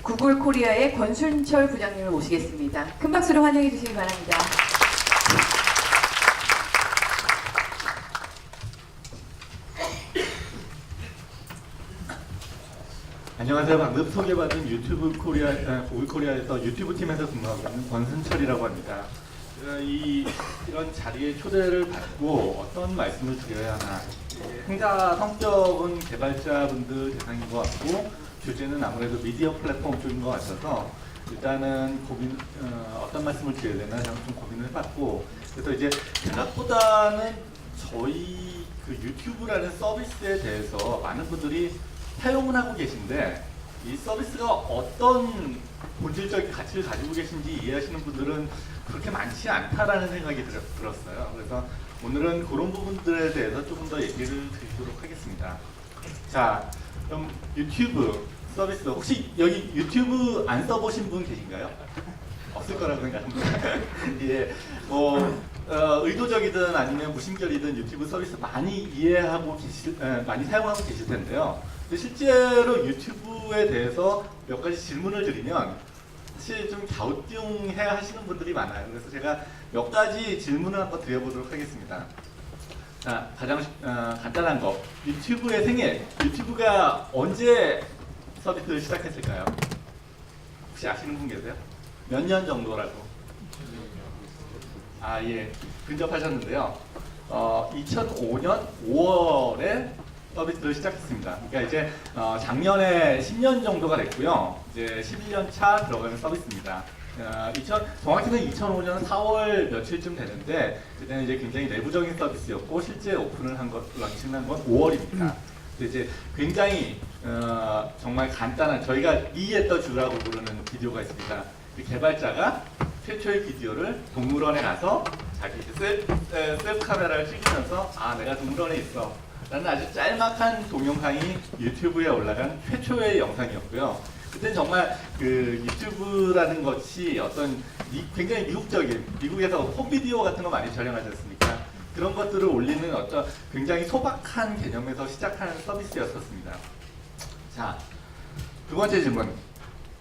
구글 코리아의 권순철 부장님을 모시겠습니다. 큰 박수로 환영해 주시기 바랍니다. 안녕하세요. 방금 소개받은 구글 코리아에서 유튜브 팀에서 근무하고 있는 권순철이라고 합니다. 이런 자리에 초대를 받고 어떤 말씀을 드려야 하나. 행사 성격은 개발자분들 대상인 것 같고 주제는 아무래도 미디어 플랫폼 쪽인 것 같아서 일단은 어떤 말씀을 드려야 되나 좀 고민을 해봤고, 그래서 이제 생각보다는 저희 그 유튜브라는 서비스에 대해서 많은 분들이 사용을 하고 계신데 이 서비스가 어떤 본질적인 가치를 가지고 계신지 이해하시는 분들은 그렇게 많지 않다라는 생각이 들었어요. 그래서 오늘은 그런 부분들에 대해서 조금 더 얘기를 드리도록 하겠습니다. 자, 그럼 유튜브 서비스, 혹시 여기 유튜브 안 써보신 분 계신가요? 없을 거라고 생각합니다. 예, 의도적이든 아니면 무심결이든 유튜브 서비스 많이 많이 사용하고 계실 텐데요. 근데 실제로 유튜브에 대해서 몇 가지 질문을 드리면 사실 좀 갸우뚱해 하시는 분들이 많아요. 그래서 제가 몇 가지 질문을 한번 드려보도록 하겠습니다. 자, 가장 간단한 거, 유튜브의 생애, 유튜브가 언제 서비스를 시작했을까요? 혹시 아시는 분 계세요? 몇 년 정도라고? 아, 예, 근접하셨는데요. 2005년 5월에 서비스를 시작했습니다. 그러니까 이제 작년에 10년 정도가 됐고요. 이제 11년 차 들어가는 서비스입니다. 정확히는 2005년 4월 며칠쯤 되는데 그때는 이제 굉장히 내부적인 서비스였고 실제 오픈을 런칭한 건 5월입니다. 이제 굉장히 정말 간단한, 저희가 미에떠 주라고 부르는 비디오가 있습니다. 개발자가 최초의 비디오를 동물원에 가서 자기 셀프 카메라를 찍으면서 아, 내가 동물원에 있어 라는 아주 짤막한 동영상이 유튜브에 올라간 최초의 영상이었고요. 그때는 정말 그 유튜브라는 것이 어떤 굉장히 미국적인, 미국에서 홈비디오 같은 거 많이 촬영하지 않습니까? 그런 것들을 올리는 어떤 굉장히 소박한 개념에서 시작하는 서비스였었습니다. 자, 두 번째 질문.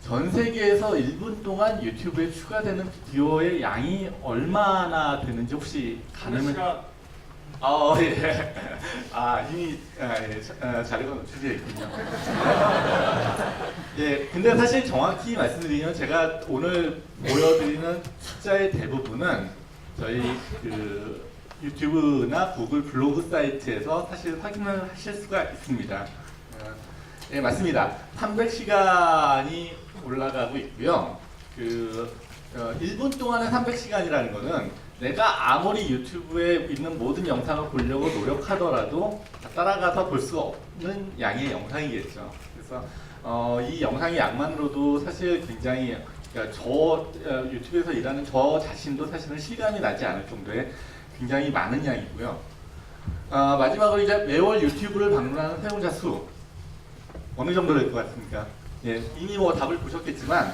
전 세계에서 1분 동안 유튜브에 추가되는 비디오의 양이 얼마나 되는지 혹시 가늠은? 예. 이미 자료가 노출되어 있군요. 예, 근데 사실 정확히 말씀드리면 제가 오늘 보여드리는 숫자의 대부분은 저희 그 유튜브나 구글 블로그 사이트에서 사실 확인을 하실 수가 있습니다. 예, 맞습니다. 300시간이 올라가고 있고요. 1분 동안의 300시간이라는 거는 내가 아무리 유튜브에 있는 모든 영상을 보려고 노력하더라도 따라가서 볼 수 없는 양의 영상이겠죠. 그래서 이 영상의 양만으로도 사실 굉장히, 그러니까 유튜브에서 일하는 저 자신도 사실은 실감이 나지 않을 정도의 굉장히 많은 양이고요. 마지막으로 이제 매월 유튜브를 방문하는 사용자 수 어느 정도 될 것 같습니까? 예, 이미 뭐 답을 보셨겠지만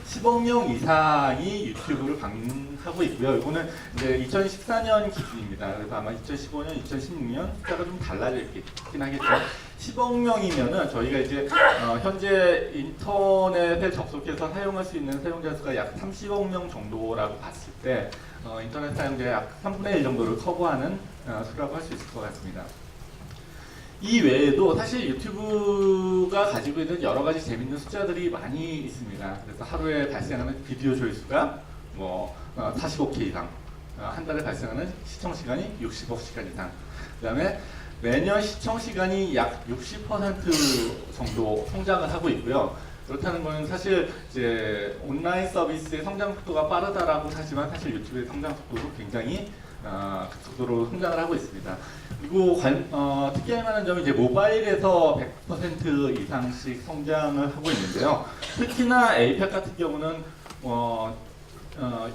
10억 명 이상이 유튜브를 방문하고 있고요. 이거는 이제 2014년 기준입니다. 그래서 아마 2015년, 2016년 숫자가 좀 달라지긴 하겠죠. 10억 명이면은 저희가 이제 현재 인터넷에 접속해서 사용할 수 있는 사용자 수가 약 30억 명 정도라고 봤을 때 인터넷 사용자의 약 3분의 1 정도를 커버하는 수라고 할 수 있을 것 같습니다. 이 외에도 사실 유튜브가 가지고 있는 여러 가지 재밌는 숫자들이 많이 있습니다. 그래서 하루에 발생하는 비디오 조회수가 45K 이상, 한 달에 발생하는 시청 시간이 60억 시간 이상, 그 다음에 매년 시청 시간이 약 60% 정도 성장을 하고 있고요. 그렇다는 건 사실 이제 온라인 서비스의 성장 속도가 빠르다라고 하지만 사실 유튜브의 성장 속도도 굉장히 급속도로 성장을 하고 있습니다. 그리고 특이할 만한 점이 이제 모바일에서 100% 이상씩 성장을 하고 있는데요. 특히나 에이펙 같은 경우는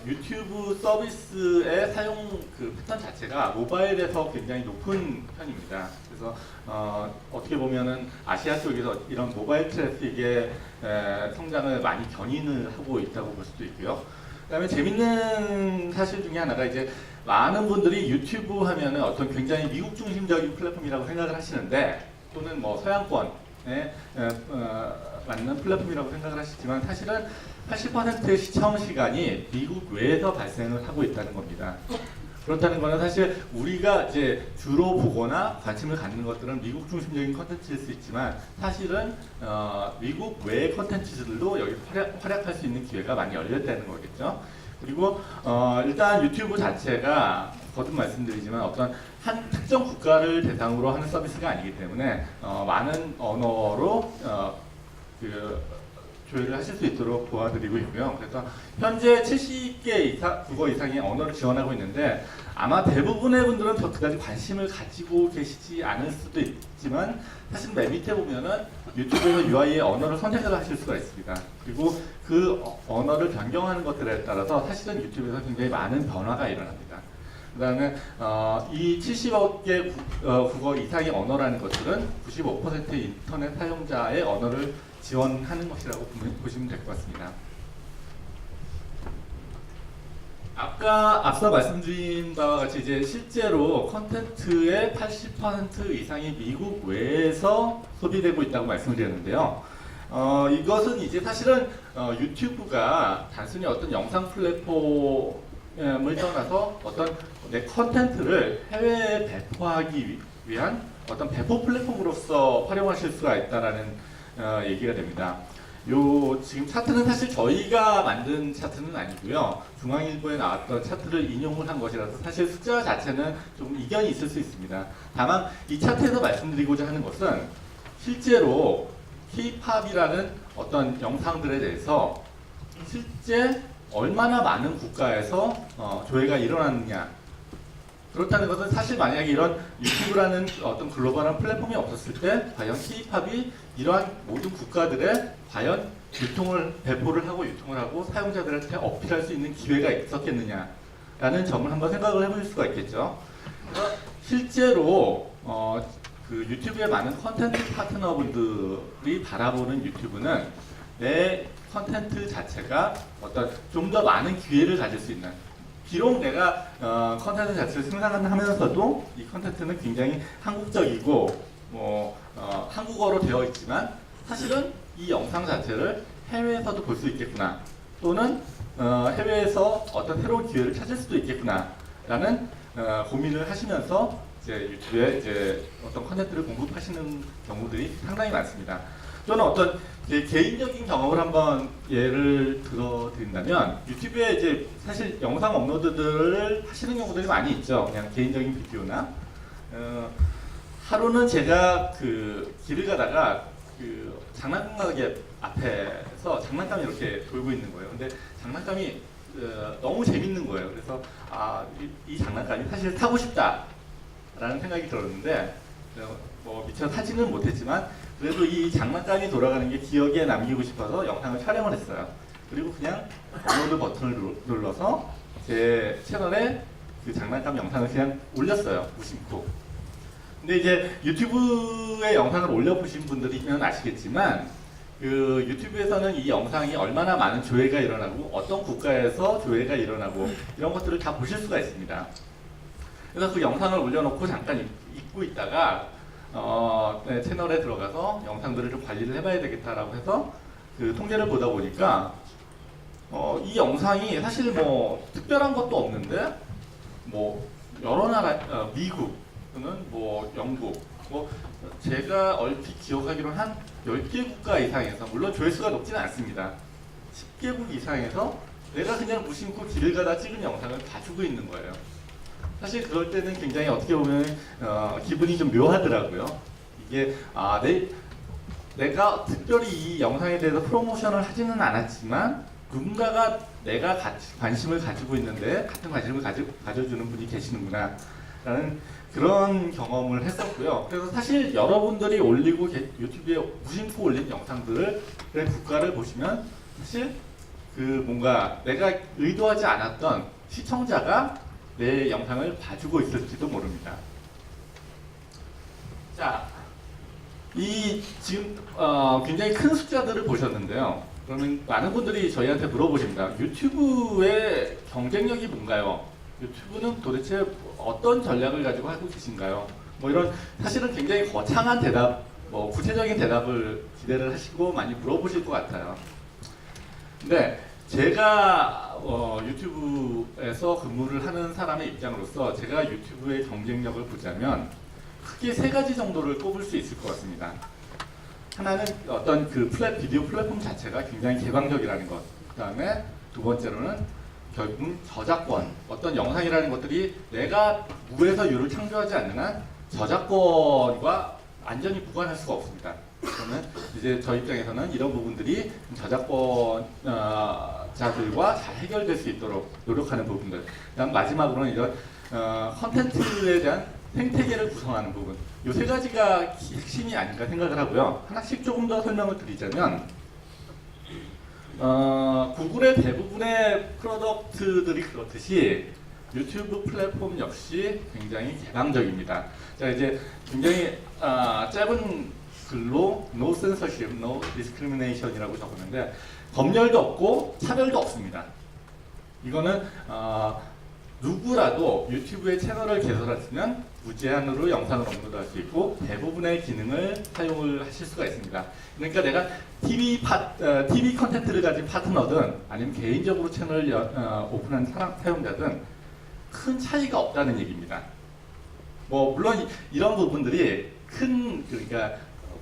유튜브 서비스의 사용 그 패턴 자체가 모바일에서 굉장히 높은 편입니다. 그래서 어떻게 보면은 아시아 쪽에서 이런 모바일 트래픽의 성장을 많이 견인을 하고 있다고 볼 수도 있고요. 그다음에 재밌는 사실 중에 하나가 이제 많은 분들이 유튜브 하면은 어떤 굉장히 미국 중심적인 플랫폼이라고 생각을 하시는데 또는 뭐 서양권의 맞는 플랫폼이라고 생각을 하시지만 사실은 80%의 시청 시간이 미국 외에서 발생을 하고 있다는 겁니다. 그렇다는 것은 사실 우리가 이제 주로 보거나 관심을 갖는 것들은 미국 중심적인 컨텐츠일 수 있지만 사실은 미국 외의 컨텐츠들도 여기서 활약할 수 있는 기회가 많이 열렸다는 거겠죠. 그리고 일단 유튜브 자체가 거듭 말씀드리지만 어떤 한 특정 국가를 대상으로 하는 서비스가 아니기 때문에 많은 언어로 조회를 하실 수 있도록 도와드리고 있고요. 그래서 현재 70개 국어 이상의 언어를 지원하고 있는데 아마 대부분의 분들은 그다지 관심을 가지고 계시지 않을 수도 있지만 사실 맨 밑에 보면은 유튜브에서 UI의 언어를 선택을 하실 수가 있습니다. 그리고 그 언어를 변경하는 것들에 따라서 사실은 유튜브에서 굉장히 많은 변화가 일어납니다. 그 다음에 이 70억 개 국어 이상의 언어라는 것들은 95%의 인터넷 사용자의 언어를 지원하는 것이라고 보시면 될 것 같습니다. 아까 앞서 말씀드린 바와 같이 이제 실제로 컨텐츠의 80% 이상이 미국 외에서 소비되고 있다고 말씀드렸는데요. 이것은 이제 사실은 유튜브가 단순히 어떤 영상 플랫폼을 떠나서 어떤 내 컨텐츠를 해외에 배포하기 위한 어떤 배포 플랫폼으로서 활용하실 수가 있다라는 얘기가 됩니다. 요 지금 차트는 사실 저희가 만든 차트는 아니고요. 중앙일보에 나왔던 차트를 인용을 한 것이라서 사실 숫자 자체는 조금 이견이 있을 수 있습니다. 다만 이 차트에서 말씀드리고자 하는 것은 실제로 K-팝이라는 어떤 영상들에 대해서 실제 얼마나 많은 국가에서 조회가 일어났느냐. 그렇다는 것은 사실 만약에 이런 유튜브라는 어떤 글로벌한 플랫폼이 없었을 때 과연 K-팝이 이러한 모든 국가들에 과연 배포를 하고 유통을 하고 사용자들한테 어필할 수 있는 기회가 있었겠느냐라는 점을 한번 생각을 해볼 수가 있겠죠. 실제로 그 유튜브의 많은 컨텐츠 파트너분들이 바라보는 유튜브는 내 컨텐츠 자체가 어떤 좀 더 많은 기회를 가질 수 있는, 비록 내가 컨텐츠 자체를 생산하면서도 이 컨텐츠는 굉장히 한국적이고 한국어로 되어 있지만 사실은 이 영상 자체를 해외에서도 볼 수 있겠구나, 또는 해외에서 어떤 새로운 기회를 찾을 수도 있겠구나라는 고민을 하시면서 이제 유튜브에 이제 어떤 컨텐츠를 공급하시는 경우들이 상당히 많습니다. 저는 어떤 제 개인적인 경험을 한번 예를 들어 드린다면, 유튜브에 이제 사실 영상 업로드들을 하시는 경우들이 많이 있죠. 그냥 개인적인 비디오나 하루는 제가 그 길을 가다가 그 장난감 가게 앞에서 장난감이 이렇게 돌고 있는 거예요. 근데 장난감이 너무 재밌는 거예요. 그래서 이 장난감이 사실 타고 싶다라는 생각이 들었는데 뭐 미처 사지는 못했지만 그래도 이 장난감이 돌아가는 게 기억에 남기고 싶어서 영상을 촬영을 했어요. 그리고 그냥 업로드 버튼을 눌러서 제 채널에 그 장난감 영상을 그냥 올렸어요. 무심코. 근데 이제 유튜브에 영상을 올려보신 분들이면 아시겠지만 그 유튜브에서는 이 영상이 얼마나 많은 조회가 일어나고 어떤 국가에서 조회가 일어나고 이런 것들을 다 보실 수가 있습니다. 그래서 그 영상을 올려놓고 잠깐 잊고 있다가 네, 채널에 들어가서 영상들을 좀 관리를 해봐야 되겠다라고 해서 그 통계를 보다 보니까 이 영상이 사실 뭐 특별한 것도 없는데 뭐 여러 나라, 미국 또는 뭐 영국, 뭐 제가 얼핏 기억하기로는 한 10개 국가 이상에서, 물론 조회수가 높지는 않습니다. 10개국 이상에서 내가 그냥 무심코 길을 가다 찍은 영상을 봐주고 있는 거예요. 사실 그럴 때는 굉장히 어떻게 보면 기분이 좀 묘하더라고요. 이게 내가 특별히 이 영상에 대해서 프로모션을 하지는 않았지만 누군가가 내가 관심을 가지고 있는데 같은 관심을 가져주는 분이 계시는구나 라는 그런 경험을 했었고요. 그래서 사실 여러분들이 올리고 유튜브에 무심코 올린 영상들을 국가를 보시면 사실 그 뭔가 내가 의도하지 않았던 시청자가 내 영상을 봐주고 있을지도 모릅니다. 자, 이 지금 굉장히 큰 숫자들을 보셨는데요. 그러면 많은 분들이 저희한테 물어보십니다. 유튜브의 경쟁력이 뭔가요? 유튜브는 도대체 어떤 전략을 가지고 하고 계신가요? 뭐 이런 사실은 굉장히 거창한 대답을 뭐 구체적인 대답을 기대를 하시고 많이 물어보실 것 같아요. 근데 제가 유튜브에서 근무를 하는 사람의 입장으로서 제가 유튜브의 경쟁력을 보자면 크게 세 가지 정도를 꼽을 수 있을 것 같습니다. 하나는 어떤 그 비디오 플랫폼 자체가 굉장히 개방적이라는 것. 그 다음에 두 번째로는 결국 저작권. 어떤 영상이라는 것들이 내가 무에서 유를 창조하지 않는 한 저작권과 완전히 무관할 수가 없습니다. 그러면 이제 저 입장에서는 이런 부분들이 저작권자들과 잘 해결될 수 있도록 노력하는 부분들. 그다음 마지막으로는 이런 컨텐츠에 대한 생태계를 구성하는 부분. 이 세 가지가 핵심이 아닌가 생각을 하고요. 하나씩 조금 더 설명을 드리자면 구글의 대부분의 프로덕트들이 그렇듯이 유튜브 플랫폼 역시 굉장히 개방적입니다. 자, 이제 굉장히 짧은 글로 No censorship, no discrimination이라고 적었는데 검열도 없고 차별도 없습니다. 이거는 누구라도 유튜브에 채널을 개설하시면 무제한으로 영상을 업로드할 수 있고 대부분의 기능을 사용을 하실 수가 있습니다. 그러니까 내가 TV 컨텐츠를 가진 파트너든 아니면 개인적으로 채널을 오픈한 사용자든 큰 차이가 없다는 얘기입니다. 뭐 물론 이런 부분들이 그러니까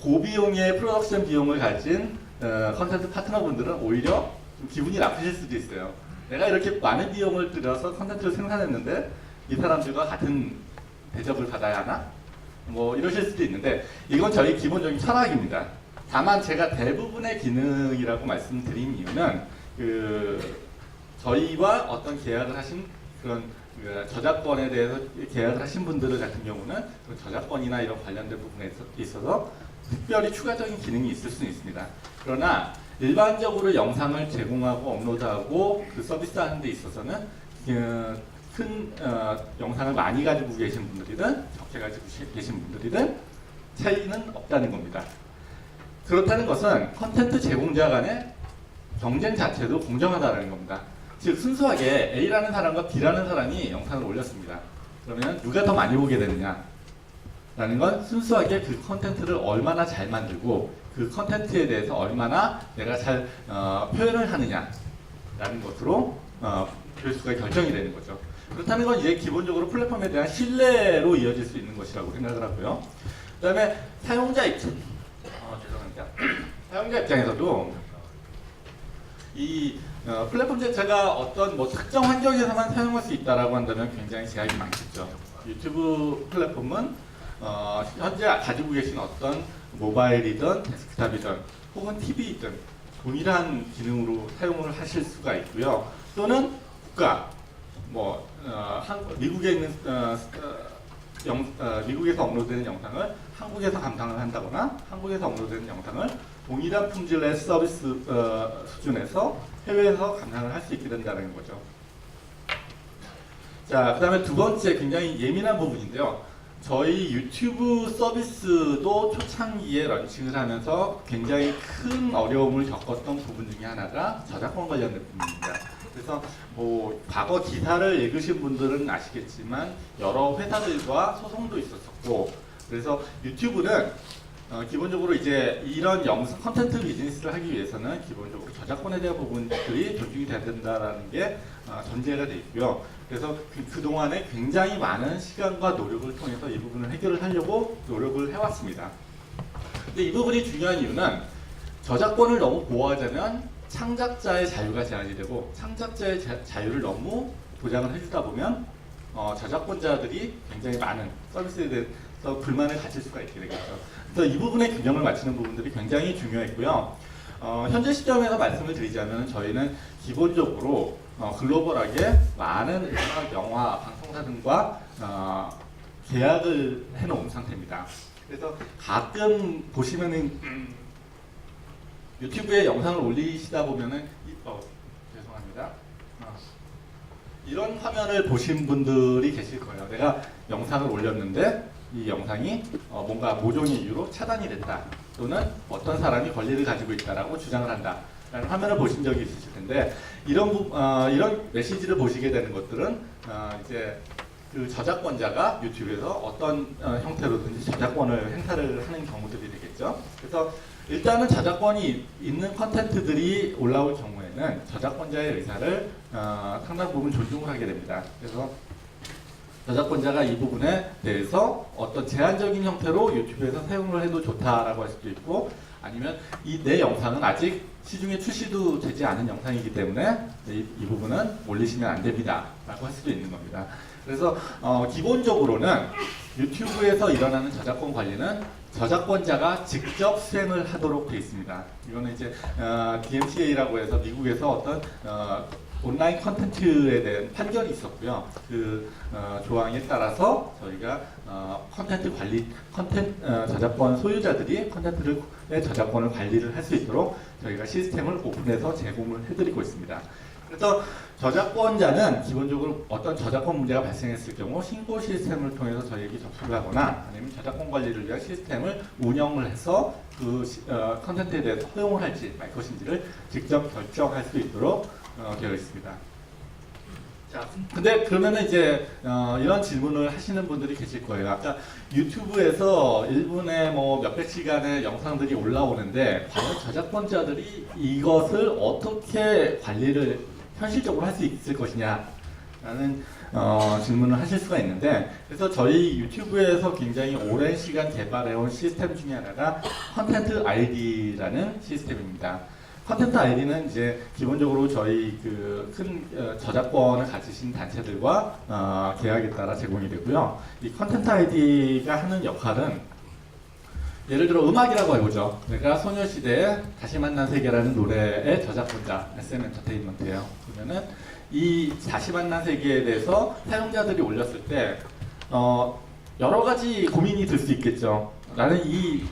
고비용의 프로덕션 비용을 가진 컨텐츠 파트너분들은 오히려 좀 기분이 나쁘실 수도 있어요. 내가 이렇게 많은 비용을 들여서 컨텐츠를 생산했는데 이 사람들과 같은 대접을 받아야 하나? 뭐 이러실 수도 있는데 이건 저희 기본적인 철학입니다. 다만 제가 대부분의 기능이라고 말씀드린 이유는 저희와 어떤 계약을 하신 그런 저작권에 대해서 계약을 하신 분들 같은 경우는 그 저작권이나 이런 관련된 부분에 있어서 특별히 추가적인 기능이 있을 수는 있습니다. 그러나 일반적으로 영상을 제공하고 업로드하고 그 서비스하는 데 있어서는 큰 영상을 많이 가지고 계신 분들이든 적게 가지고 계신 분들이든 차이는 없다는 겁니다. 그렇다는 것은 컨텐츠 제공자 간의 경쟁 자체도 공정하다는 겁니다. 즉 순수하게 A라는 사람과 B라는 사람이 영상을 올렸습니다. 그러면 누가 더 많이 보게 되느냐? 라는 건 순수하게 그 컨텐츠를 얼마나 잘 만들고 그 컨텐츠에 대해서 얼마나 내가 잘 표현을 하느냐라는 것으로 조회수가 결정이 되는 거죠. 그렇다는 건 이제 기본적으로 플랫폼에 대한 신뢰로 이어질 수 있는 것이라고 생각을 하고요. 그 다음에 사용자 죄송합니다. 사용자 입장에서도 이 플랫폼 자체가 어떤 뭐 특정 환경에서만 사용할 수 있다라고 한다면 굉장히 제약이 많겠죠. 유튜브 플랫폼은 현재 가지고 계신 어떤 모바일이든 데스크탑이든 혹은 TV이든 동일한 기능으로 사용을 하실 수가 있고요. 또는 국가, 미국에 있는 미국에서 업로드되는 영상을 한국에서 감상을 한다거나 한국에서 업로드되는 영상을 동일한 품질의 서비스 수준에서 해외에서 감상을 할 수 있게 된다는 거죠. 자, 그 다음에 두 번째 굉장히 예민한 부분인데요. 저희 유튜브 서비스도 초창기에 런칭을 하면서 굉장히 큰 어려움을 겪었던 부분 중에 하나가 저작권 관련된 부분입니다. 그래서 뭐 과거 기사를 읽으신 분들은 아시겠지만 여러 회사들과 소송도 있었었고, 그래서 유튜브는 기본적으로 이제 이런 영상 컨텐츠 비즈니스를 하기 위해서는 기본적으로 저작권에 대한 부분들이 존중이 돼야 된다라는 게 전제가 돼 있고요. 그래서 그동안에 굉장히 많은 시간과 노력을 통해서 이 부분을 해결을 하려고 노력을 해왔습니다. 근데 이 부분이 중요한 이유는 저작권을 너무 보호하자면 창작자의 자유가 제한이 되고 창작자의 자유를 너무 보장을 해주다 보면 저작권자들이 굉장히 많은 서비스에 대해서 불만을 가질 수가 있게 되겠죠. 그래서 이 부분의 균형을 맞추는 부분들이 굉장히 중요했고요. 현재 시점에서 말씀을 드리자면 저희는 기본적으로 글로벌하게 많은 음악, 영화, 방송사 등과 계약을 해놓은 상태입니다. 그래서 가끔 보시면은 유튜브에 영상을 올리시다 보면은 죄송합니다. 이런 화면을 보신 분들이 계실 거예요. 내가 영상을 올렸는데 이 영상이 뭔가 모종의 이유로 차단이 됐다. 또는 어떤 사람이 권리를 가지고 있다라고 주장을 한다. 라는 화면을 보신 적이 있으실 텐데 이런 메시지를 보시게 되는 것들은 이제 그 저작권자가 유튜브에서 어떤 형태로든지 저작권을 행사를 하는 경우들이 되겠죠. 그래서 일단은 저작권이 있는 컨텐츠들이 올라올 경우에는 저작권자의 의사를 상당 부분 존중을 하게 됩니다. 그래서 저작권자가 이 부분에 대해서 어떤 제한적인 형태로 유튜브에서 사용을 해도 좋다라고 할 수도 있고, 아니면 이 내 영상은 아직 시중에 출시도 되지 않은 영상이기 때문에 이 부분은 올리시면 안 됩니다 라고 할 수도 있는 겁니다. 그래서 기본적으로는 유튜브에서 일어나는 저작권 관리는 저작권자가 직접 수행을 하도록 되어 있습니다. 이거는 이제 DMCA라고 해서 미국에서 어떤 온라인 컨텐츠에 대한 판결이 있었고요. 그 조항에 따라서 저희가 컨텐츠 관리, 저작권 소유자들이 컨텐츠의 저작권을 관리를 할 수 있도록 저희가 시스템을 오픈해서 제공을 해드리고 있습니다. 그래서 저작권자는 기본적으로 어떤 저작권 문제가 발생했을 경우 신고 시스템을 통해서 저희에게 접수를 하거나, 아니면 저작권 관리를 위한 시스템을 운영을 해서 그 컨텐츠에 대해서 허용을 할지 말 것인지를 직접 결정할 수 있도록 되어 있습니다. 자, 근데 그러면은 이제 이런 질문을 하시는 분들이 계실 거예요. 아까 유튜브에서 1분에 뭐 몇백 시간의 영상들이 올라오는데 과연 저작권자들이 이것을 어떻게 관리를 현실적으로 할 수 있을 것이냐라는 질문을 하실 수가 있는데, 그래서 저희 유튜브에서 굉장히 오랜 시간 개발해온 시스템 중에 하나가 컨텐트 ID라는 시스템입니다. 컨텐트 ID는 이제 기본적으로 저희 그 큰 저작권을 가지신 단체들과 계약에 따라 제공이 되고요. 이 컨텐트 ID가 하는 역할은, 예를 들어 음악이라고 해보죠. 내가 소녀시대의 다시 만난 세계라는 노래의 저작권자 SM 엔터테인먼트예요. 그러면은 이 다시 만난 세계에 대해서 사용자들이 올렸을 때 여러 가지 고민이 들 수 있겠죠. 나는 이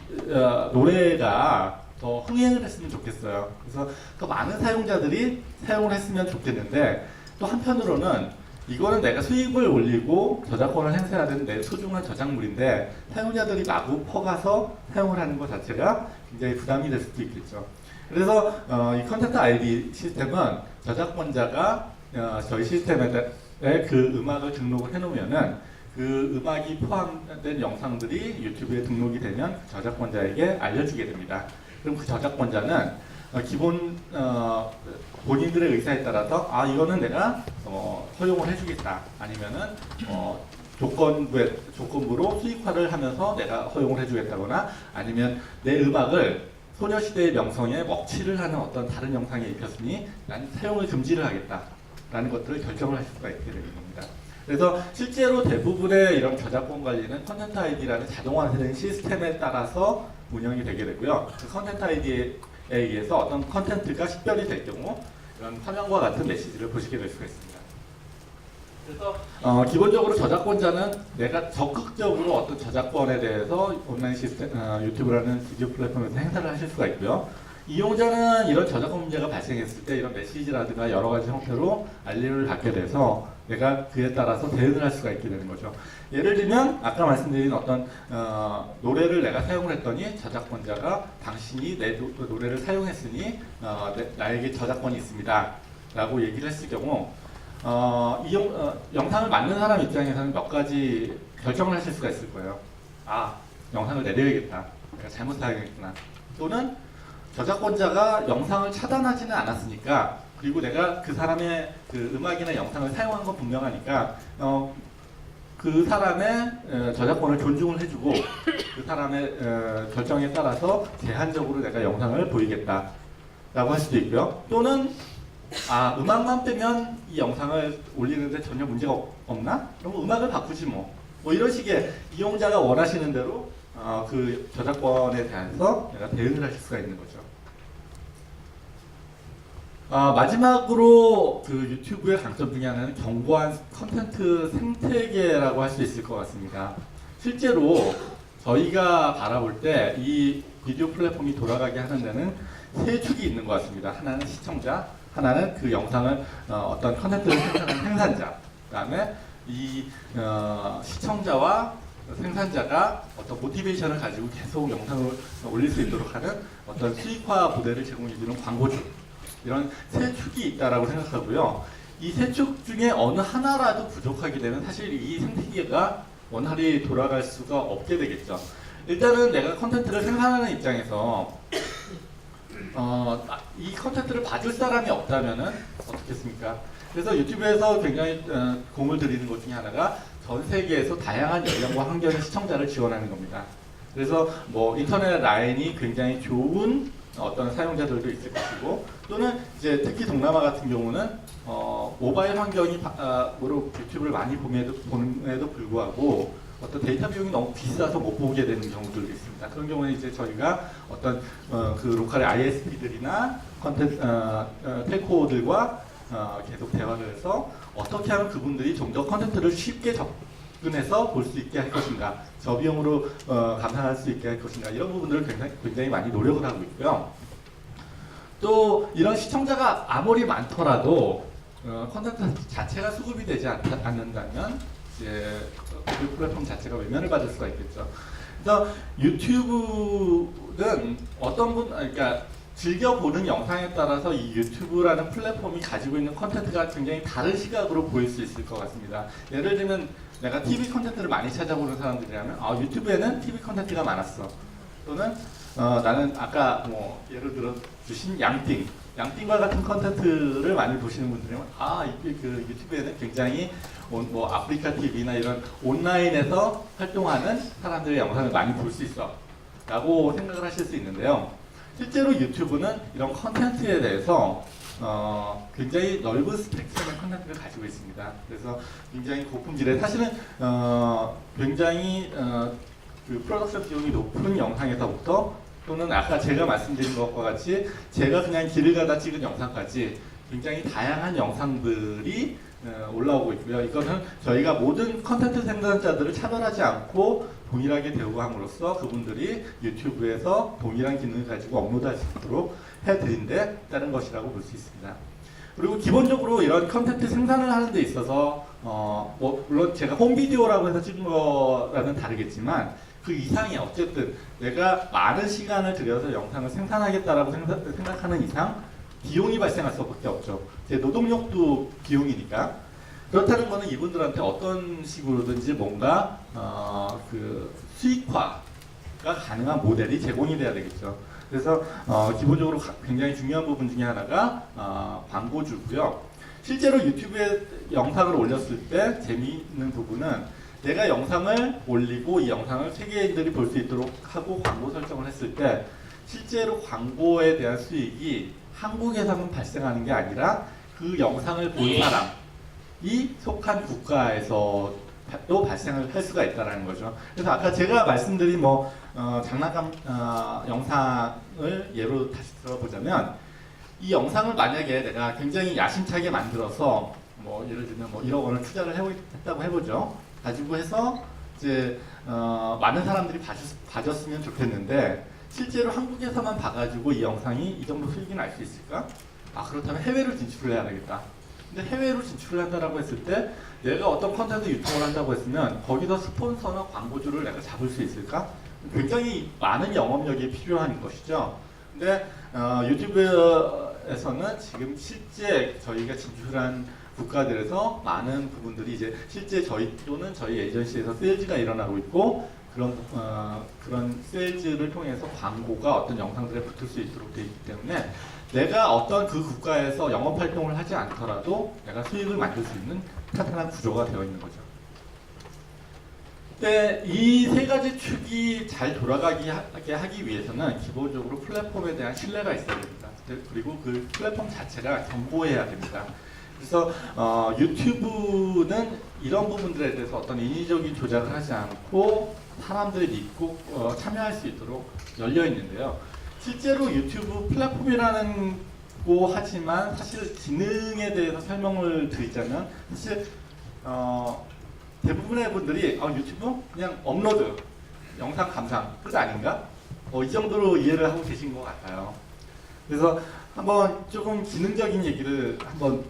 노래가 더 흥행을 했으면 좋겠어요. 그래서 더 많은 사용자들이 사용을 했으면 좋겠는데, 또 한편으로는 이거는 내가 수익을 올리고 저작권을 행사하는 내 소중한 저작물인데 사용자들이 마구 퍼가서 사용을 하는 것 자체가 굉장히 부담이 될 수도 있겠죠. 그래서 이 컨텐트 ID 시스템은 저작권자가 저희 시스템에 그 음악을 등록을 해놓으면은 그 음악이 포함된 영상들이 유튜브에 등록이 되면 저작권자에게 알려주게 됩니다. 그럼 그 저작권자는 기본 본인들의 의사에 따라서 이거는 내가 허용을 해주겠다, 아니면은 조건부로 수익화를 하면서 내가 허용을 해주겠다거나, 아니면 내 음악을 소녀시대의 명성에 먹칠을 하는 어떤 다른 영상에 입혔으니 난 사용을 금지를 하겠다라는 것들을 결정을 할 수가 있게 되는 겁니다. 그래서 실제로 대부분의 이런 저작권 관리는 컨텐트 아이디라는 자동화된 시스템에 따라서 운영이 되게 되고요. 그 컨텐트 아이디에 의해서 어떤 컨텐츠가 식별이 될 경우 이런 화면과 같은 메시지를 보시게 될 수가 있습니다. 그래서 기본적으로 저작권자는 내가 적극적으로 어떤 저작권에 대해서 온라인 시스템, 유튜브라는 비디오 플랫폼에서 행사를 하실 수가 있고요. 이용자는 이런 저작권 문제가 발생했을 때 이런 메시지라든가 여러 가지 형태로 알림을 받게 돼서 내가 그에 따라서 대응을 할 수가 있게 되는 거죠. 예를 들면 아까 말씀드린 어떤 노래를 내가 사용을 했더니 저작권자가 당신이 내 노래를 사용했으니 나에게 저작권이 있습니다 라고 얘기를 했을 경우 영상을 만든 사람 입장에서는 몇 가지 결정을 하실 수가 있을 거예요. 영상을 내려야겠다, 내가 잘못 사용했구나, 또는 저작권자가 영상을 차단하지는 않았으니까, 그리고 내가 그 사람의 그 음악이나 영상을 사용한 건 분명하니까 그 사람의 저작권을 존중을 해주고 그 사람의 결정에 따라서 제한적으로 내가 영상을 보이겠다라고 할 수도 있고요. 또는 음악만 빼면 이 영상을 올리는데 전혀 문제가 없나? 그럼 음악을 바꾸지 뭐 이런 식의 이용자가 원하시는 대로 그 저작권에 대해서 내가 대응을 하실 수가 있는 거죠. 마지막으로 그 유튜브의 강점 중에 하나는 견고한 컨텐츠 생태계라고 할 수 있을 것 같습니다. 실제로 저희가 바라볼 때 이 비디오 플랫폼이 돌아가게 하는 데는 세 축이 있는 것 같습니다. 하나는 시청자, 하나는 그 영상을 어떤 컨텐츠를 생산하는 생산자, 그 다음에 이 시청자와 생산자가 어떤 모티베이션을 가지고 계속 영상을 올릴 수 있도록 하는 어떤 수익화 모델을 제공해주는 광고주, 이런 세 축이 있다라고 생각하고요. 이 세 축 중에 어느 하나라도 부족하게 되면 사실 이 생태계가 원활히 돌아갈 수가 없게 되겠죠. 일단은 내가 컨텐츠를 생산하는 입장에서 이 컨텐츠를 봐줄 사람이 없다면은 어떻겠습니까? 그래서 유튜브에서 굉장히 공을 들이는 것 중에 하나가 전 세계에서 다양한 연령과 환경의 시청자를 지원하는 겁니다. 그래서 뭐 인터넷 라인이 굉장히 좋은 어떤 사용자들도 있을 것이고, 또는 이제 특히 동남아 같은 경우는 모바일 환경이 으로 유튜브를 많이 보는에도 불구하고 어떤 데이터 비용이 너무 비싸서 못 보게 되는 경우들도 있습니다. 그런 경우는 이제 저희가 어떤 그 로컬의 ISP들이나 컨텐츠 텔코들과 계속 대화를 해서 어떻게 하면 그분들이 좀 더 컨텐츠를 쉽게 접근해서 볼 수 있게 할 것인가, 저비용으로 감상할 수 있게 할 것인가, 이런 부분들을 굉장히 많이 노력을 하고 있고요. 또 이런 시청자가 아무리 많더라도 컨텐츠 자체가 수급이 되지 않는다면 이제 그 플랫폼 자체가 외면을 받을 수가 있겠죠. 그래서 유튜브는 그러니까 즐겨보는 영상에 따라서 이 유튜브라는 플랫폼이 가지고 있는 컨텐츠가 굉장히 다른 시각으로 보일 수 있을 것 같습니다. 예를 들면 내가 TV 컨텐츠를 많이 찾아보는 사람들이라면 유튜브에는 TV 컨텐츠가 많았어. 또는 나는 아까 뭐 예를 들어 주신 양띵과 같은 컨텐츠를 많이 보시는 분들이면 그 유튜브에는 굉장히 뭐 아프리카 TV나 이런 온라인에서 활동하는 사람들의 영상을 많이 볼 수 있어 라고 생각을 하실 수 있는데요. 실제로 유튜브는 이런 컨텐츠에 대해서 굉장히 넓은 스펙트럼의 컨텐츠를 가지고 있습니다. 그래서 굉장히 고품질의, 사실은 굉장히 그 프로덕션 비용이 높은 영상에서부터, 또는 아까 제가 말씀드린 것과 같이 제가 그냥 길을 가다 찍은 영상까지 굉장히 다양한 영상들이 올라오고 있고요. 이거는 저희가 모든 컨텐츠 생산자들을 차별하지 않고 동일하게 대우함으로써 그분들이 유튜브에서 동일한 기능을 가지고 업로드할 수 있도록 해드린데 따른 것이라고 볼 수 있습니다. 그리고 기본적으로 이런 컨텐츠 생산을 하는 데 있어서 뭐 물론 제가 홈비디오라고 해서 찍은 거랑은 다르겠지만 그 이상이 어쨌든 내가 많은 시간을 들여서 영상을 생산하겠다라고 생각하는 이상 비용이 발생할 수밖에 없죠. 제 노동력도 비용이니까. 그렇다는 것은 이분들한테 어떤 식으로든지 뭔가 그 수익화가 가능한 모델이 제공이 돼야 되겠죠. 그래서 기본적으로 굉장히 중요한 부분 중에 하나가 광고주고요. 실제로 유튜브에 영상을 올렸을 때 재미있는 부분은 내가 영상을 올리고 이 영상을 세계인들이 볼 수 있도록 하고 광고 설정을 했을 때 실제로 광고에 대한 수익이 한국에서만 발생하는 게 아니라 그 영상을 본 사람이 속한 국가에서 또 발생을 할 수가 있다는 거죠. 그래서 아까 제가 말씀드린 뭐 장난감 영상을 예로 다시 들어보자면, 이 영상을 만약에 내가 굉장히 야심차게 만들어서 뭐 예를 들면 뭐 1억 원을 투자를 했다고 해보죠. 가지고 해서 이제 많은 사람들이 봐줬으면 좋겠는데 실제로 한국에서만 봐가지고 이 영상이 이 정도 수익이 날 수 있을까? 그렇다면 해외로 진출을 해야 되겠다. 근데 해외로 진출을 한다라고 했을 때 내가 어떤 컨텐츠 유통을 한다고 했으면 거기서 스폰서나 광고주를 내가 잡을 수 있을까? 굉장히 많은 영업력이 필요한 것이죠. 근데 유튜브에서는 지금 실제 저희가 진출한 국가들에서 많은 부분들이 이제 실제 저희 또는 저희 에이전시에서 세일즈가 일어나고 있고, 그런 세일즈를 통해서 광고가 어떤 영상들에 붙을 수 있도록 되어 있기 때문에 내가 어떤 그 국가에서 영업 활동을 하지 않더라도 내가 수익을 만들 수 있는 탄탄한 구조가 되어 있는 거죠. 근데 이 세 가지 축이 잘 돌아가게 하기 위해서는 기본적으로 플랫폼에 대한 신뢰가 있어야 됩니다. 그리고 그 플랫폼 자체가 견고해야 됩니다. 그래서 유튜브는 이런 부분들에 대해서 어떤 인위적인 조작을 하지 않고 사람들이 믿고 참여할 수 있도록 열려 있는데요. 실제로 유튜브 플랫폼이라는 거 하지만 사실 기능에 대해서 설명을 드리자면 사실 대부분의 분들이 유튜브 그냥 업로드, 영상 감상 끝 아닌가? 이 정도로 이해를 하고 계신 것 같아요. 그래서 한번 조금 기능적인 얘기를 한번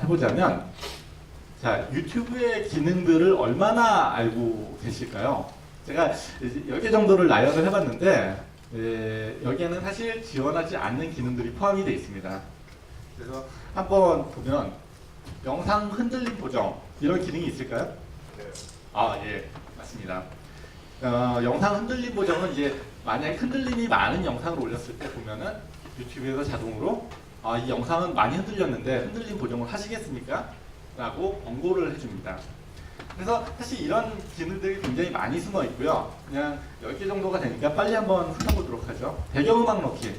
해보자면, 자, 유튜브의 기능들을 얼마나 알고 계실까요? 제가 10개 정도를 나열을 해봤는데 여기에는 사실 지원하지 않는 기능들이 포함이 되어 있습니다. 그래서 한번 보면 영상 흔들림 보정 이런 기능이 있을까요? 예, 맞습니다. 영상 흔들림 보정은 이제 만약에 흔들림이 많은 영상을 올렸을 때 보면은 유튜브에서 자동으로 이 영상은 많이 흔들렸는데 흔들림 보정을 하시겠습니까? 라고 권고를 해줍니다. 그래서 사실 이런 기능들이 굉장히 많이 숨어 있고요. 그냥 10개 정도가 되니까 빨리 한번 훑어보도록 하죠. 배경음악 넣기.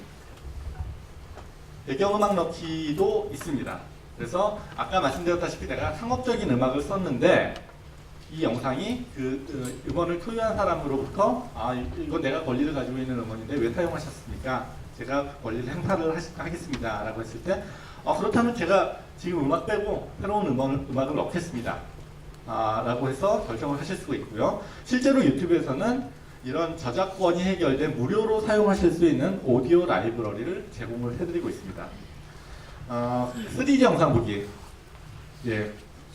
배경음악 넣기도 있습니다. 그래서 아까 말씀드렸다시피 내가 상업적인 음악을 썼는데 이 영상이 그 음원을 소유한 사람으로부터 이건 내가 권리를 가지고 있는 음원인데 왜 사용하셨습니까? 제가 권리를 행사를 하겠습니다. 라고 했을 때 그렇다면 제가 지금 음악 빼고 새로운 음악을 넣겠습니다. 라고 해서 결정을 하실 수가 있고요. 실제로 유튜브에서는 이런 저작권이 해결된 무료로 사용하실 수 있는 오디오 라이브러리를 제공을 해드리고 있습니다. 3D 영상 보기.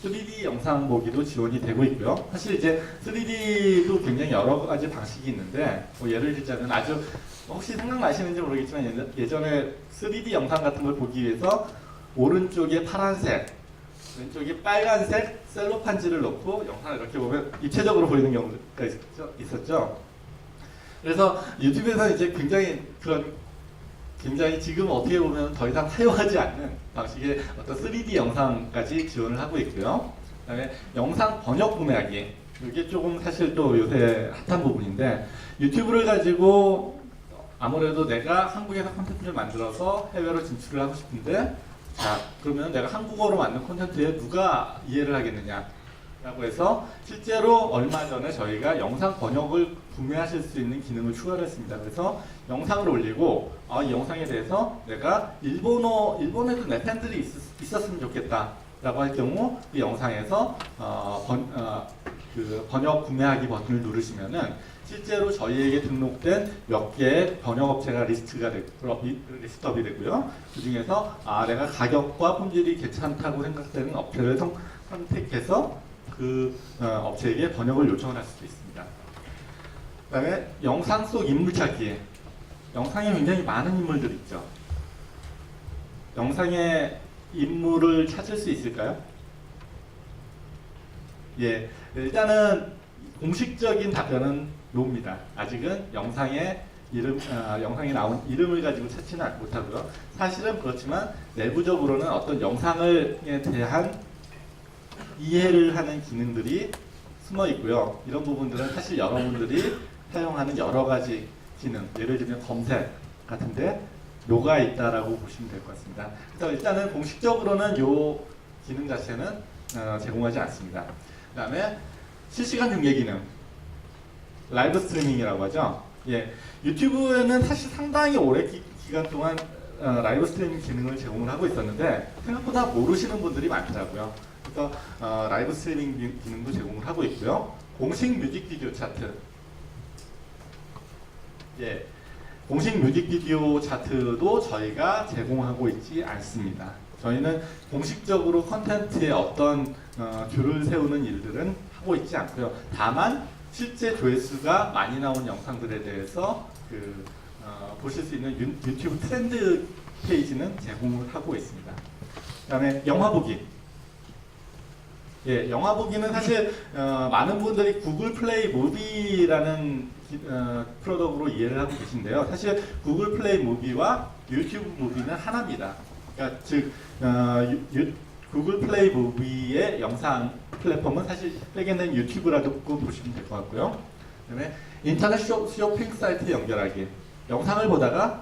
3D 영상 보기도 지원이 되고 있고요. 사실 이제 3D도 굉장히 여러 가지 방식이 있는데 예를 들자면 아주 혹시 생각나시는지 모르겠지만 예전에 3D 영상 같은 걸 보기 위해서 오른쪽에 파란색, 왼쪽에 빨간색 셀로판지를 넣고 영상을 이렇게 보면 입체적으로 보이는 경우가 있었죠. 그래서 유튜브에서 이제 굉장히 지금 어떻게 보면 더 이상 사용하지 않는 방식의 어떤 3D 영상까지 지원을 하고 있고요. 그다음에 영상 번역 구매하기. 이게 조금 사실 또 요새 핫한 부분인데 유튜브를 가지고 아무래도 내가 한국에서 콘텐츠를 만들어서 해외로 진출을 하고 싶은데 그러면 내가 한국어로 만든 콘텐츠에 누가 이해를 하겠느냐 라고 해서 실제로 얼마 전에 저희가 영상 번역을 구매하실 수 있는 기능을 추가를 했습니다. 그래서 영상을 올리고 이 영상에 대해서 내가 일본에도 내 팬들이 있었으면 좋겠다 라고 할 경우 이 영상에서 그 번역 구매하기 버튼을 누르시면은 실제로 저희에게 등록된 몇 개의 번역업체가 리스트업이 되고요. 그 중에서 내가 가격과 품질이 괜찮다고 생각되는 업체를 선택해서 그 업체에게 번역을 요청을 할 수도 있습니다. 그 다음에 영상 속 인물 찾기. 영상에 굉장히 많은 인물들이 있죠. 영상의 인물을 찾을 수 있을까요? 일단은 공식적인 답변은 노입니다. 아직은 영상에 나온 이름을 가지고 찾지는 못하고요. 사실은 그렇지만 내부적으로는 어떤 영상에 대한 이해를 하는 기능들이 숨어 있고요. 이런 부분들은 사실 여러분들이 사용하는 여러 가지 기능, 예를 들면 검색 같은데 녹아 있다라고 보시면 될 것 같습니다. 그래서 일단은 공식적으로는 이 기능 자체는 제공하지 않습니다. 그 다음에 실시간 중계 기능, 라이브 스트리밍이라고 하죠. 유튜브에는 사실 상당히 오래 기간 동안 라이브 스트리밍 기능을 제공을 하고 있었는데 생각보다 모르시는 분들이 많더라고요. 그래서 라이브 스트리밍 기능도 제공을 하고 있고요. 공식 뮤직비디오 차트. 공식 뮤직비디오 차트도 저희가 제공하고 있지 않습니다. 저희는 공식적으로 컨텐츠에 어떤 줄을 세우는 일들은 하고 있지 않고요. 다만 실제 조회수가 많이 나온 영상들에 대해서 보실 수 있는 유튜브 트렌드 페이지는 제공을 하고 있습니다. 그 다음에 영화 보기. 영화 보기는 사실 많은 분들이 구글 플레이 무비라는 프로덕트로 이해를 하고 계신데요. 사실 구글 플레이 무비와 유튜브 무비는 하나입니다. 그러니까 즉 구글 플레이 무비의 영상 플랫폼은 사실 세계는 유튜브라고 보시면 될 것 같고요. 그다음에 인터넷 쇼핑 사이트 연결하기. 영상을 보다가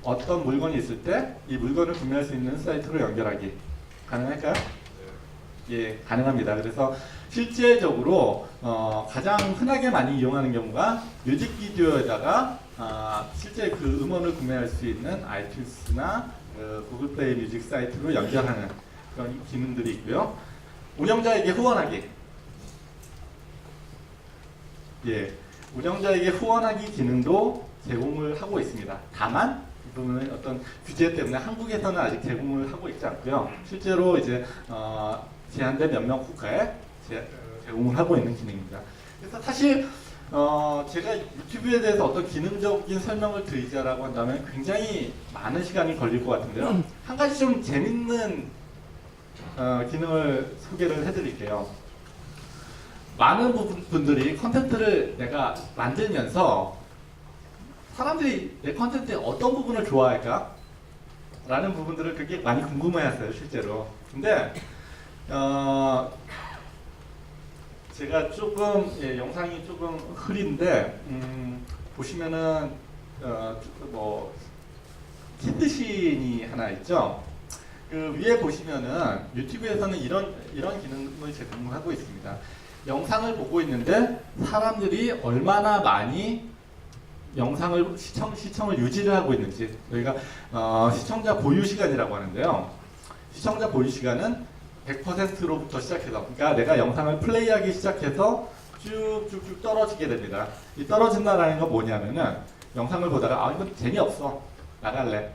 어떤 물건이 있을 때 이 물건을 구매할 수 있는 사이트로 연결하기. 가능할까요? 가능합니다. 그래서 실제적으로 가장 흔하게 많이 이용하는 경우가 뮤직비디오에다가 실제 그 음원을 구매할 수 있는 아이튠스나 구글 플레이 뮤직 사이트로 연결하는 그런 기능들이 있고요. 운영자에게 후원하기. 운영자에게 후원하기 기능도 제공을 하고 있습니다. 다만 이 부분은 어떤 규제 때문에 한국에서는 아직 제공을 하고 있지 않고요. 실제로 이제 제한된 몇몇 국가에 제공을 하고 있는 기능입니다. 그래서 사실 제가 유튜브에 대해서 어떤 기능적인 설명을 드리자라고 한다면 굉장히 많은 시간이 걸릴 것 같은데요. 한 가지 좀 재밌는 기능을 소개를 해드릴게요. 많은 분들이 컨텐츠를 내가 만들면서 사람들이 내 컨텐츠의 어떤 부분을 좋아할까? 라는 부분들을 되게 많이 궁금해했어요, 실제로. 근데 제가 조금 영상이 조금 흐린데 보시면은 뭐 키트신이 하나 있죠. 그 위에 보시면은 유튜브에서는 이런 기능을 제공을 하고 있습니다. 영상을 보고 있는데 사람들이 얼마나 많이 영상을 시청을 유지를 하고 있는지, 저희가 시청자 보유 시간이라고 하는데요. 시청자 보유 시간은 100%로부터 시작해서, 그러니까 내가 영상을 플레이하기 시작해서 쭉쭉쭉 떨어지게 됩니다. 이 떨어진다라는 건 뭐냐면은 영상을 보다가 이건 재미없어, 나갈래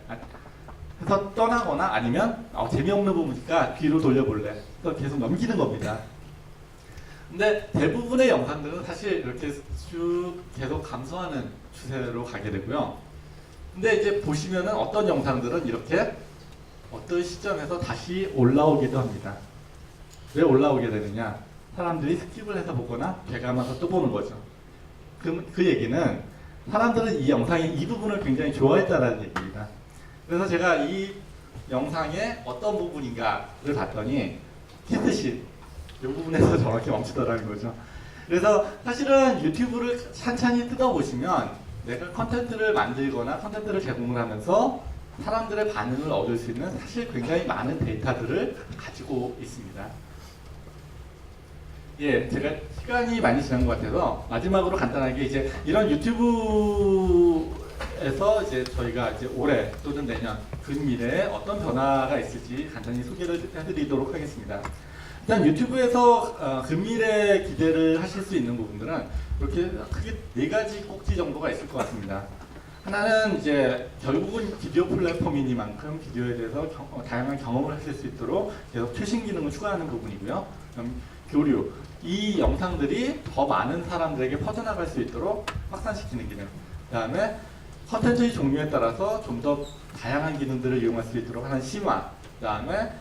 해서 떠나거나, 아니면 재미없는 부분이니까 뒤로 돌려볼래, 그래서 계속 넘기는 겁니다. 근데 대부분의 영상들은 사실 이렇게 쭉 계속 감소하는 추세로 가게 되고요. 근데 이제 보시면은 어떤 영상들은 이렇게 어떤 시점에서 다시 올라오기도 합니다. 왜 올라오게 되느냐? 사람들이 스킵을 해서 보거나 되감아서 또 보는 거죠. 그 얘기는 사람들은 이 영상의 이 부분을 굉장히 좋아했다라는 얘기입니다. 그래서 제가 이 영상의 어떤 부분인가를 봤더니 키트신 이 부분에서 저렇게 멈추더라는 거죠. 그래서 사실은 유튜브를 찬찬히 뜯어보시면 내가 컨텐츠를 만들거나 컨텐츠를 제공을 하면서 사람들의 반응을 얻을 수 있는 사실 굉장히 많은 데이터들을 가지고 있습니다. 예, 제가 시간이 많이 지난 것 같아서 마지막으로 간단하게 이제 이런 유튜브에서 이제 저희가 이제 올해 또는 내년 근미래에 어떤 변화가 있을지 간단히 소개를 해드리도록 하겠습니다. 일단 유튜브에서 근미래 기대를 하실 수 있는 부분들은 이렇게 크게 4가지 꼭지 정도가 있을 것 같습니다. 하나는 이제 결국은 비디오 플랫폼이니만큼 비디오에 대해서 다양한 경험을 하실 수 있도록 계속 최신 기능을 추가하는 부분이고요. 교류, 이 영상들이 더 많은 사람들에게 퍼져나갈 수 있도록 확산시키는 기능. 그 다음에 컨텐츠의 종류에 따라서 좀 더 다양한 기능들을 이용할 수 있도록 하는 심화. 그 다음에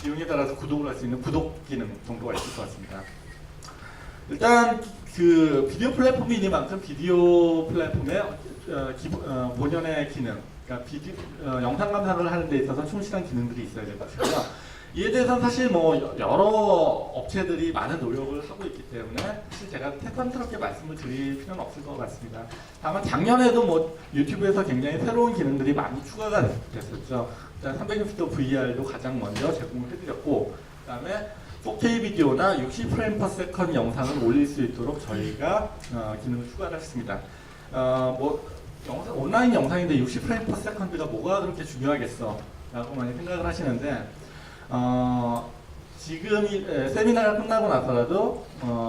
비용에 따라서 구독을 할 수 있는 구독 기능 정도가 있을 것 같습니다. 일단 그 비디오 플랫폼이니만큼 비디오 플랫폼의 본연의 기능, 그러니까 영상 감상을 하는 데 있어서 충실한 기능들이 있어야 될 것 같고요. 이에 대해서는 사실 뭐 여러 업체들이 많은 노력을 하고 있기 때문에 사실 제가 태탄스럽게 말씀을 드릴 필요는 없을 것 같습니다. 다만 작년에도 뭐 유튜브에서 굉장히 새로운 기능들이 많이 추가가 됐었죠. 일단 360도 VR도 가장 먼저 제공을 해드렸고, 그 다음에 4K 비디오나 60프레임/세컨드 영상을 올릴 수 있도록 저희가 기능을 추가를 했습니다. 온라인 영상인데 60프레임/세컨드가 뭐가 그렇게 중요하겠어? 라고 많이 생각을 하시는데, 지금 세미나가 끝나고 나서라도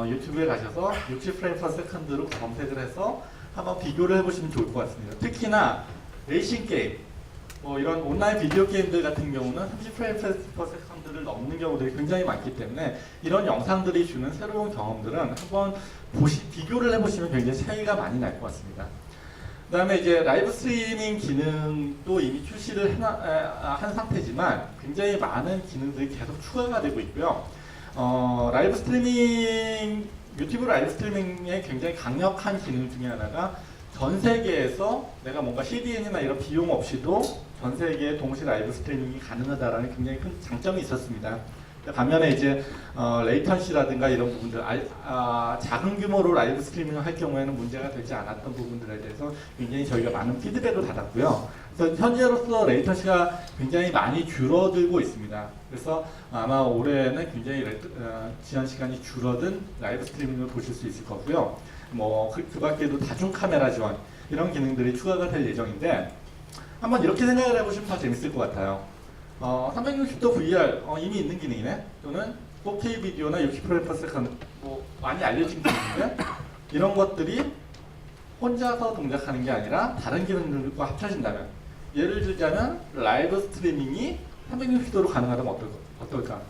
유튜브에 가셔서 60프레임/세컨드로 검색을 해서 한번 비교를 해보시면 좋을 것 같습니다. 특히나 레이싱 게임, 뭐 이런 온라인 비디오 게임들 같은 경우는 30프레임/세컨드를 넘는 경우들이 굉장히 많기 때문에 이런 영상들이 주는 새로운 경험들은 한번 비교를 해보시면 굉장히 차이가 많이 날 것 같습니다. 그 다음에 이제 라이브 스트리밍 기능도 이미 출시를 한 상태지만 굉장히 많은 기능들이 계속 추가가 되고 있고요. 라이브 스트리밍, 유튜브 라이브 스트리밍의 굉장히 강력한 기능 중에 하나가 전 세계에서 내가 뭔가 CDN이나 이런 비용 없이도 전 세계에 동시 라이브 스트리밍이 가능하다라는 굉장히 큰 장점이 있었습니다. 반면에 이제 레이턴시라든가 이런 부분들, 작은 규모로 라이브 스트리밍을 할 경우에는 문제가 되지 않았던 부분들에 대해서 굉장히 저희가 많은 피드백을 받았고요. 그래서 현재로서 레이턴시가 굉장히 많이 줄어들고 있습니다. 그래서 아마 올해는 굉장히 지연 시간이 줄어든 라이브 스트리밍을 보실 수 있을 거고요. 뭐 그 밖에도 다중 카메라 지원 이런 기능들이 추가가 될 예정인데, 한번 이렇게 생각을 해보시면 더 재밌을 것 같아요. 360도 VR 이미 있는 기능이네. 또는 4K 비디오나 60프레임/세컨드 뭐 많이 알려진 기능인데, 이런 것들이 혼자서 동작하는 게 아니라 다른 기능들과 합쳐진다면, 예를 들자면 라이브 스트리밍이 360도로 가능하다면 어떨까?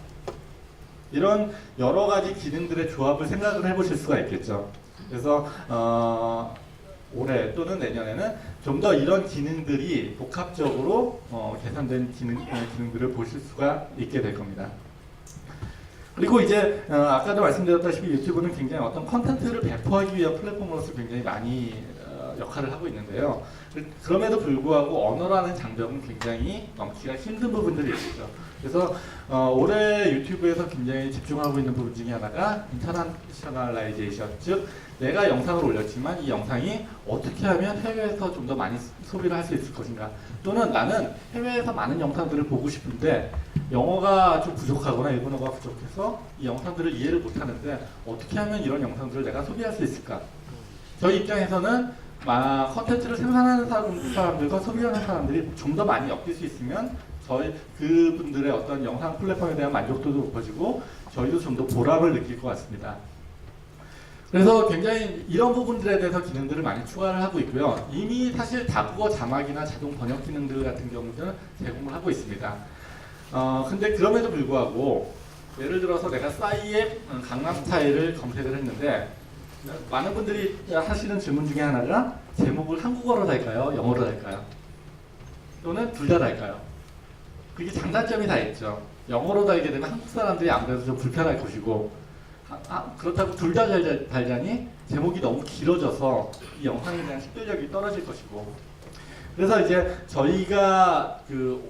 이런 여러 가지 기능들의 조합을 생각을 해보실 수가 있겠죠. 그래서 올해 또는 내년에는 좀 더 이런 기능들이 복합적으로 개선된 기능들을 보실 수가 있게 될 겁니다. 그리고 이제 아까도 말씀드렸다시피 유튜브는 굉장히 어떤 컨텐츠를 배포하기 위한 플랫폼으로서 굉장히 많이 역할을 하고 있는데요. 그럼에도 불구하고 언어라는 장벽은 굉장히 넘기가 힘든 부분들이 있죠. 그래서 올해 유튜브에서 굉장히 집중하고 있는 부분 중에 하나가 인터내셔널라이제이션, 즉 내가 영상을 올렸지만 이 영상이 어떻게 하면 해외에서 좀 더 많이 소비를 할 수 있을 것인가, 또는 나는 해외에서 많은 영상들을 보고 싶은데 영어가 좀 부족하거나 일본어가 부족해서 이 영상들을 이해를 못하는데 어떻게 하면 이런 영상들을 내가 소비할 수 있을까. 저희 입장에서는 컨텐츠를 생산하는 사람들과 소비하는 사람들이 좀 더 많이 엮일 수 있으면 저희 그분들의 어떤 영상 플랫폼에 대한 만족도도 높아지고 저희도 좀 더 보람을 느낄 것 같습니다. 그래서 굉장히 이런 부분들에 대해서 기능들을 많이 추가를 하고 있고요. 이미 사실 다국어 자막이나 자동 번역 기능들 같은 경우는 제공을 하고 있습니다. 근데 그럼에도 불구하고 예를 들어서 내가 싸이의 강남 스타일을 검색을 했는데 많은 분들이 하시는 질문 중에 하나가 제목을 한국어로 달까요? 영어로 달까요? 또는 둘 다 달까요? 그게 장단점이 다 있죠. 영어로 달게 되면 한국 사람들이 아무래도 좀 불편할 것이고, 그렇다고 둘 다 달자니 제목이 너무 길어져서 이 영상에 대한 식별력이 떨어질 것이고. 그래서 이제 저희가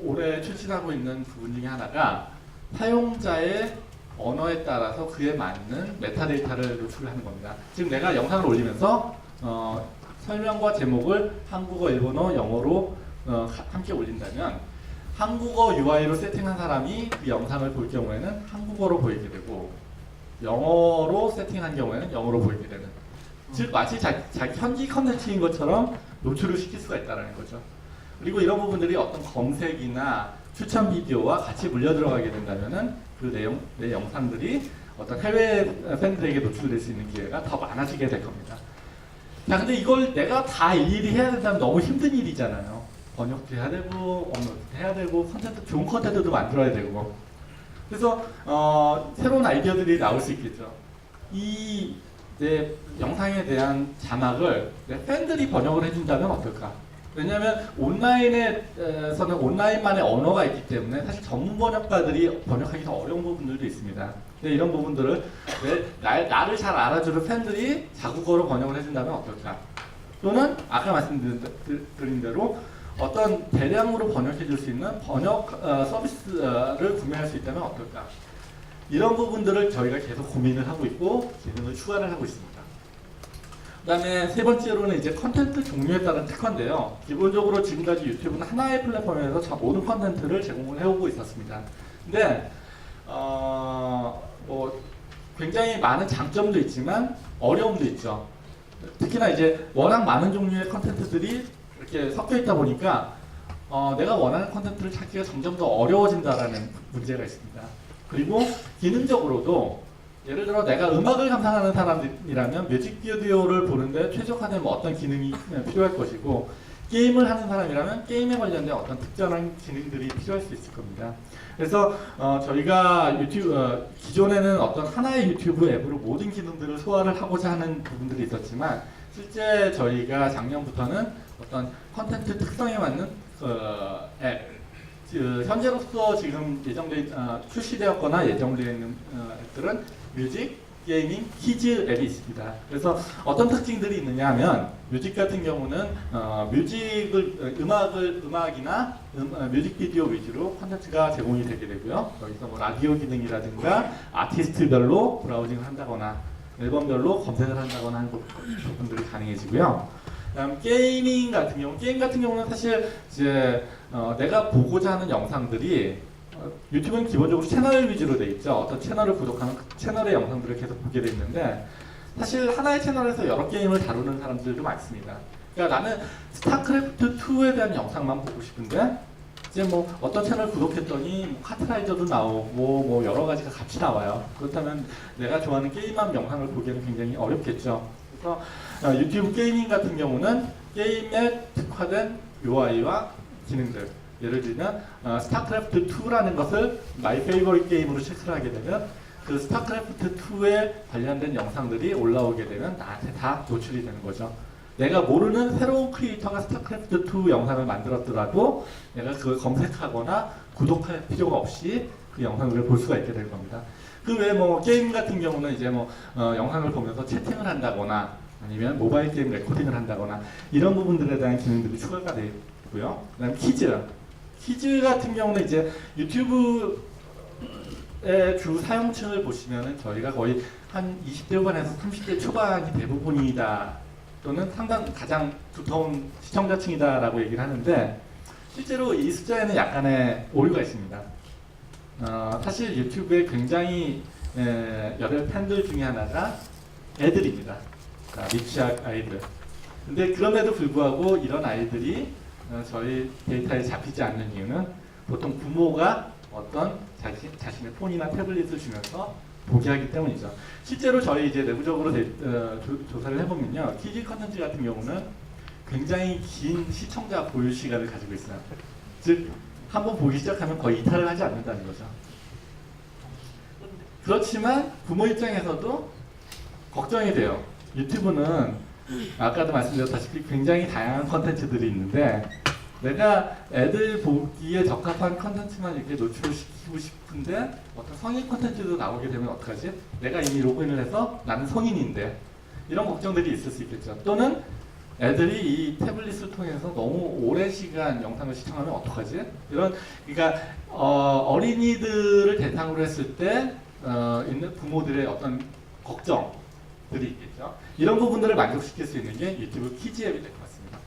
올해 추진하고 있는 부분 중에 하나가 사용자의 언어에 따라서 그에 맞는 메타데이터를 노출하는 겁니다. 지금 내가 영상을 올리면서 설명과 제목을 한국어, 일본어, 영어로 함께 올린다면 한국어 UI로 세팅한 사람이 그 영상을 볼 경우에는 한국어로 보이게 되고 영어로 세팅한 경우에는 영어로 보이게 되는, 즉 마치 자기 현지 컨텐츠인 것처럼 노출을 시킬 수가 있다는 거죠. 그리고 이런 부분들이 어떤 검색이나 추천 비디오와 같이 물려 들어가게 된다면은 내 영상들이 어떤 해외 팬들에게 노출될 수 있는 기회가 더 많아지게 될 겁니다. 자, 근데 이걸 내가 다 일일이 해야 된다면 너무 힘든 일이잖아요. 번역도 해야 되고, 업로드도 해야 되고, 좋은 컨텐츠도 만들어야 되고. 그래서 새로운 아이디어들이 나올 수 있겠죠. 내 영상에 대한 자막을 내 팬들이 번역을 해준다면 어떨까? 왜냐하면 온라인에서는 온라인만의 언어가 있기 때문에 사실 전문 번역가들이 번역하기 더 어려운 부분들도 있습니다. 근데 이런 부분들을 나를 잘 알아주는 팬들이 자국어로 번역을 해준다면 어떨까? 또는 아까 말씀드린 대로 어떤 대량으로 번역해 줄 수 있는 번역 서비스를 구매할 수 있다면 어떨까? 이런 부분들을 저희가 계속 고민을 하고 있고 기능을 추가를 하고 있습니다. 그 다음에 세 번째로는 이제 컨텐츠 종류에 따른 특화인데요. 기본적으로 지금까지 유튜브는 하나의 플랫폼에서 모든 컨텐츠를 제공을 해오고 있었습니다. 근데 굉장히 많은 장점도 있지만 어려움도 있죠. 특히나 이제 워낙 많은 종류의 컨텐츠들이 이렇게 섞여 있다 보니까 내가 원하는 컨텐츠를 찾기가 점점 더 어려워진다라는 문제가 있습니다. 그리고 기능적으로도 예를 들어 내가 음악을 감상하는 사람이라면 뮤직비디오를 보는데 최적화된 어떤 기능이 필요할 것이고, 게임을 하는 사람이라면 게임에 관련된 어떤 특별한 기능들이 필요할 수 있을 겁니다. 그래서 저희가 기존에는 어떤 하나의 유튜브 앱으로 모든 기능들을 소화를 하고자 하는 부분들이 있었지만 실제 저희가 작년부터는 어떤 컨텐츠 특성에 맞는 앱, 현재로서 지금 출시되었거나 예정되어 있는 앱들은 뮤직, 게이밍, 퀴즈 앱이 있습니다. 그래서 어떤 특징들이 있느냐 하면 뮤직 같은 경우는 음악이나 뮤직비디오 위주로 콘텐츠가 제공이 되게 되고요. 여기서 라디오 기능이라든가 아티스트별로 브라우징을 한다거나 앨범별로 검색을 한다거나 하는 부분들이 가능해지고요. 그다음 게임 같은 경우는 사실 이제 내가 보고자 하는 영상들이 유튜브는 기본적으로 채널 위주로 돼 있죠. 어떤 채널을 구독하면 그 채널의 영상들을 계속 보게 돼 있는데 사실 하나의 채널에서 여러 게임을 다루는 사람들도 많습니다. 그러니까 나는 스타크래프트 2에 대한 영상만 보고 싶은데 이제 어떤 채널 구독했더니 카트라이더도 나오고 여러 가지가 같이 나와요. 그렇다면 내가 좋아하는 게임만 영상을 보기에는 굉장히 어렵겠죠. 그래서 유튜브 게이밍 같은 경우는 게임에 특화된 UI와 기능들, 예를 들면 스타크래프트 2라는 것을 마이 페이버릿 게임으로 체크를 하게 되면 그 스타크래프트 2에 관련된 영상들이 올라오게 되면 나한테 다 노출이 되는 거죠. 내가 모르는 새로운 크리에이터가 스타크래프트 2 영상을 만들었더라도 내가 그걸 검색하거나 구독할 필요가 없이 그 영상을 볼 수가 있게 될 겁니다. 그 외에 뭐 게임 같은 경우는 이제 뭐 영상을 보면서 채팅을 한다거나 아니면 모바일 게임 레코딩을 한다거나 이런 부분들에 대한 기능들이 추가가 되고요. 그다음 퀴즈 같은 경우는 이제 유튜브의 주 사용층을 보시면은 저희가 거의 한 20대 후반에서 30대 초반이 대부분이다 또는 상당 가장 두터운 시청자층이다라고 얘기를 하는데 실제로 이 숫자에는 약간의 오류가 있습니다. 사실 유튜브에 굉장히 열혈 팬들 중에 하나가 애들입니다. 리치학 아이들. 근데 그럼에도 불구하고 이런 아이들이 저희 데이터에 잡히지 않는 이유는 보통 부모가 어떤 자신의 폰이나 태블릿을 주면서 보게 하기 때문이죠. 실제로 저희 이제 내부적으로 조사를 해보면요. 키즈 컨텐츠 같은 경우는 굉장히 긴 시청자 보유 시간을 가지고 있어요. 즉, 한번 보기 시작하면 거의 이탈을 하지 않는다는 거죠. 그렇지만 부모 입장에서도 걱정이 돼요. 유튜브는 아까도 말씀드렸다시피 굉장히 다양한 컨텐츠들이 있는데 내가 애들 보기에 적합한 컨텐츠만 이렇게 노출시키고 싶은데 어떤 성인 컨텐츠도 나오게 되면 어떡하지? 내가 이미 로그인을 해서 나는 성인인데 이런 걱정들이 있을 수 있겠죠. 또는 애들이 이 태블릿을 통해서 너무 오랜 시간 영상을 시청하면 어떡하지? 그러니까 어린이들을 대상으로 했을 때 있는 부모들의 어떤 걱정들이 있겠죠. 이런 부분들을 만족시킬 수 있는 게 유튜브 키즈 앱이 될 것 같습니다.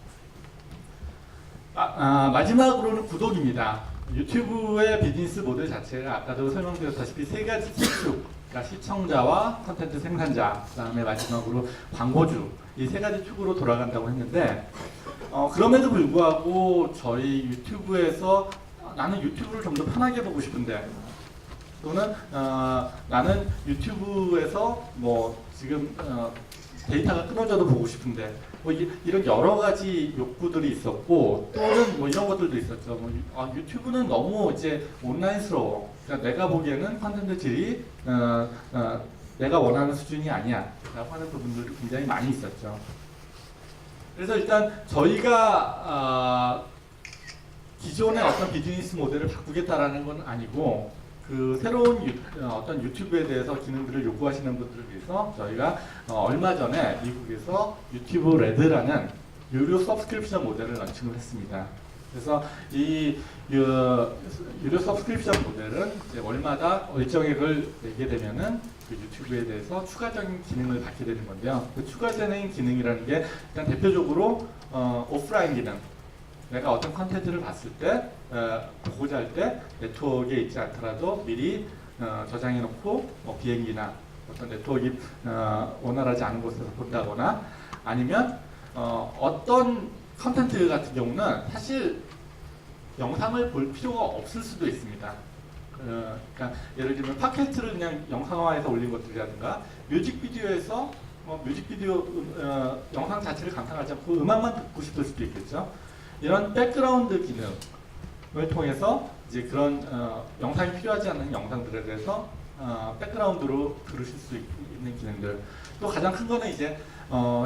마지막으로는 구독입니다. 유튜브의 비즈니스 모델 자체가 아까도 설명드렸다시피 세 가지 축, 그러니까 시청자와 콘텐츠 생산자, 그 다음에 마지막으로 광고주, 이 세 가지 축으로 돌아간다고 했는데 그럼에도 불구하고 저희 유튜브에서 나는 유튜브를 좀 더 편하게 보고 싶은데 또는 나는 유튜브에서 뭐 지금 데이터가 끊어져도 보고 싶은데 뭐 이런 여러 가지 욕구들이 있었고 또는 뭐 이런 것들도 있었죠. 유튜브는 너무 이제 온라인스러워. 그러니까 내가 보기에는 컨텐츠 질이 내가 원하는 수준이 아니야 라고 하는 부분들이 굉장히 많이 있었죠. 그래서 일단 저희가 기존의 어떤 비즈니스 모델을 바꾸겠다라는 건 아니고 그 새로운 어떤 유튜브에 대해서 기능들을 요구하시는 분들을 위해서 저희가 얼마 전에 미국에서 유튜브 레드라는 유료 서브스크립션 모델을 런칭을 했습니다. 그래서 이 유료 서브스크립션 모델은 이제 월마다 일정액을 내게 되면은 그 유튜브에 대해서 추가적인 기능을 받게 되는 건데요. 그 추가적인 기능이라는 게 일단 대표적으로 오프라인 기능. 내가 어떤 컨텐츠를 봤을 때 보고자 할 때 네트워크에 있지 않더라도 미리 저장해 놓고 비행기나 어떤 네트워크가 원활하지 않은 곳에서 본다거나 아니면 어떤 컨텐츠 같은 경우는 사실 영상을 볼 필요가 없을 수도 있습니다. 그러니까 예를 들면 팟캐스트를 그냥 영상화해서 올린 것들이라든가 뮤직비디오에서 뮤직비디오 영상 자체를 감상하지 않고 음악만 듣고 싶을 수도 있겠죠. 이런 백그라운드 기능을 통해서 이제 그런 영상이 필요하지 않는 영상들에 대해서 백그라운드로 들으실 수 있는 기능들. 또 가장 큰 거는 이제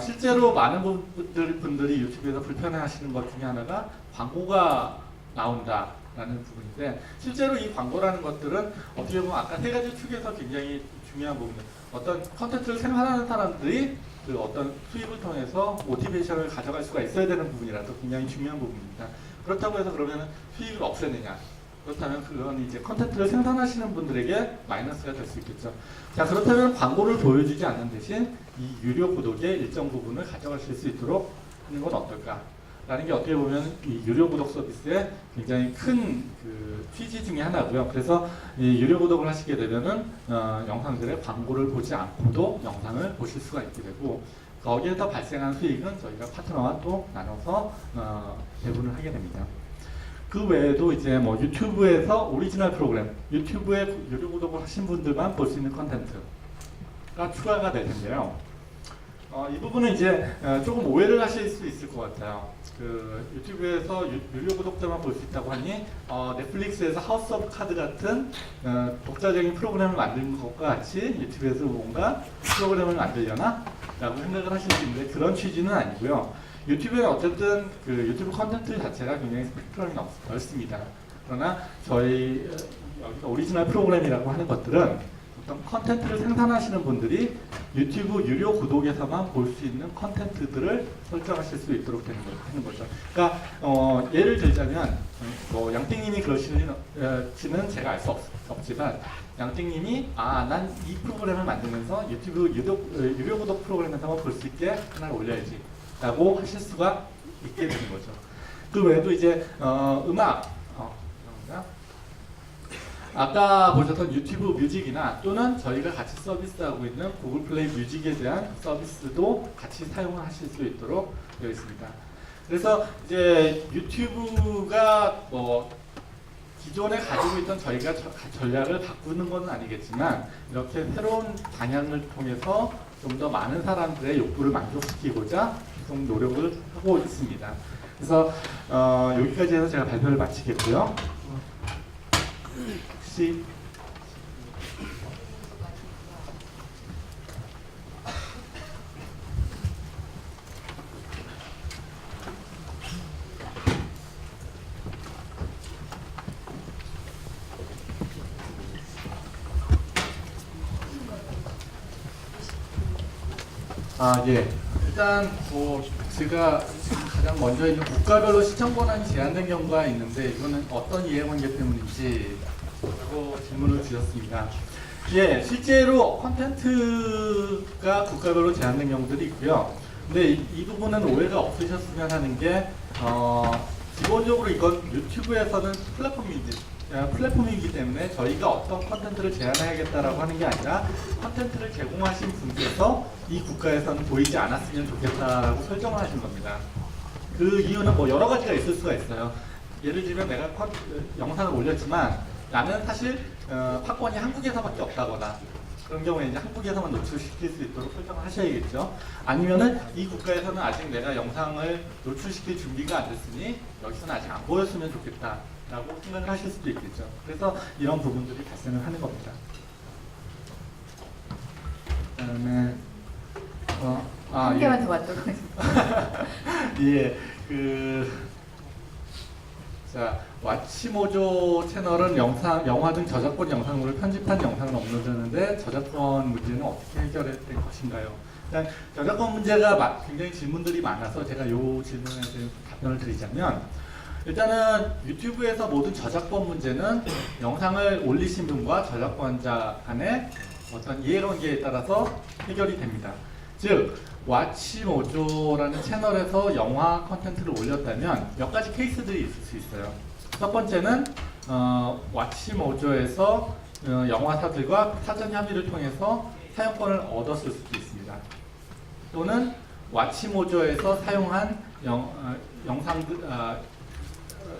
실제로 많은 분들이 유튜브에서 불편해하시는 것 중에 하나가 광고가 나온다라는 부분인데 실제로 이 광고라는 것들은 어떻게 보면 아까 세 가지 축에서 굉장히 중요한 부분들. 어떤 컨텐츠를 생산하는 사람들이 그 어떤 수입을 통해서 모티베이션을 가져갈 수가 있어야 되는 부분이라서 굉장히 중요한 부분입니다. 그렇다고 해서 그러면 수익을 없애느냐? 그렇다면 그건 이제 컨텐츠를 생산하시는 분들에게 마이너스가 될 수 있겠죠. 자, 그렇다면 광고를 보여주지 않는 대신 이 유료 구독의 일정 부분을 가져가실 수 있도록 하는 건 어떨까? 라는 게 어떻게 보면 이 유료 구독 서비스의 굉장히 큰 그 취지 중에 하나고요. 그래서 이 유료 구독을 하시게 되면은 영상들의 광고를 보지 않고도 영상을 보실 수가 있게 되고 거기에서 발생한 수익은 저희가 파트너와 또 나눠서 배분을 하게 됩니다. 그 외에도 이제 뭐 유튜브에서 오리지널 프로그램, 유튜브에 유료 구독을 하신 분들만 볼 수 있는 컨텐츠가 추가가 될 텐데요. 이 부분은 이제 조금 오해를 하실 수 있을 것 같아요. 그 유튜브에서 유료 구독자만 볼 수 있다고 하니 넷플릭스에서 하우스 오브 카드 같은 독자적인 프로그램을 만드는 것과 같이 유튜브에서 뭔가 프로그램을 만들려나? 라고 생각을 하실 수 있는데 그런 취지는 아니고요. 유튜브는 어쨌든 그 유튜브 컨텐츠 자체가 굉장히 스펙트럼이 넓습니다. 그러나 저희 여기가 오리지널 프로그램이라고 하는 것들은 어떤 컨텐츠를 생산하시는 분들이 유튜브 유료 구독에서만 볼 수 있는 컨텐츠들을 설정하실 수 있도록 되는 거죠. 그러니까 예를 들자면 뭐 양띵님이 그러시는 제가 알 수 없지만 양띵님이 난 이 프로그램을 만들면서 유튜브 유료 구독 프로그램에서만 볼 수 있게 하나를 올려야지 라고 하실 수가 있게 되는 거죠. 그 외에도 이제 음악 아까 보셨던 유튜브 뮤직이나 또는 저희가 같이 서비스하고 있는 구글 플레이 뮤직에 대한 서비스도 같이 사용하실 수 있도록 되어 있습니다. 그래서 이제 유튜브가 뭐 기존에 가지고 있던 저희가 전략을 바꾸는 건 아니겠지만 이렇게 새로운 방향을 통해서 좀 더 많은 사람들의 욕구를 만족시키고자 계속 노력을 하고 있습니다. 그래서 여기까지 해서 제가 발표를 마치겠고요. 혹시 예. 일단 뭐 제가 가장 먼저 있는 국가별로 시청 권한이 제한된 경우가 있는데 이거는 어떤 이해관계 때문인지 라고 질문을 주셨습니다. 예, 실제로 콘텐츠가 국가별로 제한된 경우들이 있고요. 근데 이 부분은 오해가 없으셨으면 하는 게 기본적으로 이건 유튜브에서는 플랫폼이기 때문에 저희가 어떤 콘텐츠를 제한해야겠다라고 하는 게 아니라 콘텐츠를 제공하신 분께서 이 국가에서는 보이지 않았으면 좋겠다라고 설정을 하신 겁니다. 그 이유는 뭐 여러 가지가 있을 수가 있어요. 예를 들면 내가 영상을 올렸지만 나는 사실 파권이 한국에서밖에 없다거나 그런 경우에 이제 한국에서만 노출시킬 수 있도록 설정을 하셔야겠죠. 아니면은 이 국가에서는 아직 내가 영상을 노출시킬 준비가 안 됐으니 여기서는 아직 안 보였으면 좋겠다라고 생각을 하실 수도 있겠죠. 그래서 이런 부분들이 발생을 하는 겁니다. 그다음에 한 개만 더 맞도록 하겠습니다. 예, 자, 와치모조 채널은 영화 등 저작권 영상물을 편집한 영상을 업로드하는데 저작권 문제는 어떻게 해결될 것인가요? 일단 저작권 문제가 굉장히 질문들이 많아서 제가 이 질문에 대해서 답변을 드리자면 일단은 유튜브에서 모든 저작권 문제는 영상을 올리신 분과 저작권자 간의 어떤 이해관계에 따라서 해결이 됩니다. 즉 와치모조라는 채널에서 영화 컨텐츠를 올렸다면 몇 가지 케이스들이 있을 수 있어요. 첫 번째는 와치모조에서 영화사들과 사전 협의를 통해서 사용권을 얻었을 수도 있습니다. 또는 와치모조에서 사용한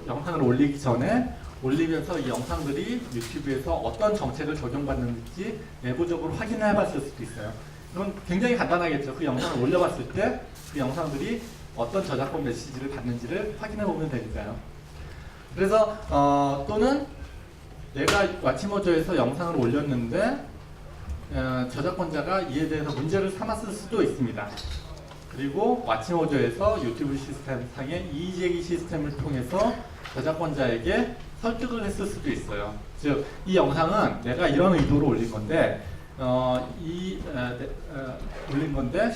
영상을 올리기 전에 올리면서 이 영상들이 유튜브에서 어떤 정책을 적용받는지 내부적으로 확인해 봤을 수도 있어요. 이건 굉장히 간단하겠죠. 그 영상을 올려봤을 때 그 영상들이 어떤 저작권 메시지를 받는지를 확인해 보면 되니까요. 그래서 또는 내가 와치모조에서 영상을 올렸는데 저작권자가 이에 대해서 문제를 삼았을 수도 있습니다. 그리고 와치모조에서 유튜브 시스템 상의 이의제기 시스템을 통해서 저작권자에게 설득을 했을 수도 있어요. 즉, 이 영상은 내가 이런 의도로 올린 건데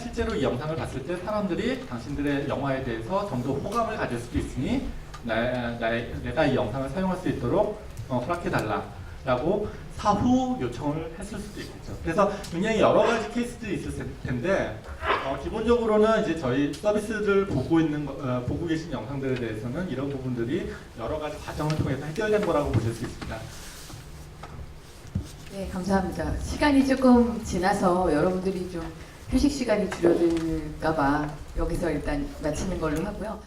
실제로 이 영상을 봤을 때 사람들이 당신들의 영화에 대해서 좀 더 호감을 가질 수도 있으니 내가 이 영상을 사용할 수 있도록 허락해달라라고 사후 요청을 했을 수도 있겠죠. 그래서 굉장히 여러 가지 케이스들이 있을 텐데 기본적으로는 이제 저희 서비스를 보고 계신 영상들에 대해서는 이런 부분들이 여러 가지 과정을 통해서 해결된 거라고 보실 수 있습니다. 네, 감사합니다. 시간이 조금 지나서 여러분들이 좀 휴식 시간이 줄어들까봐 여기서 일단 마치는 걸로 하고요.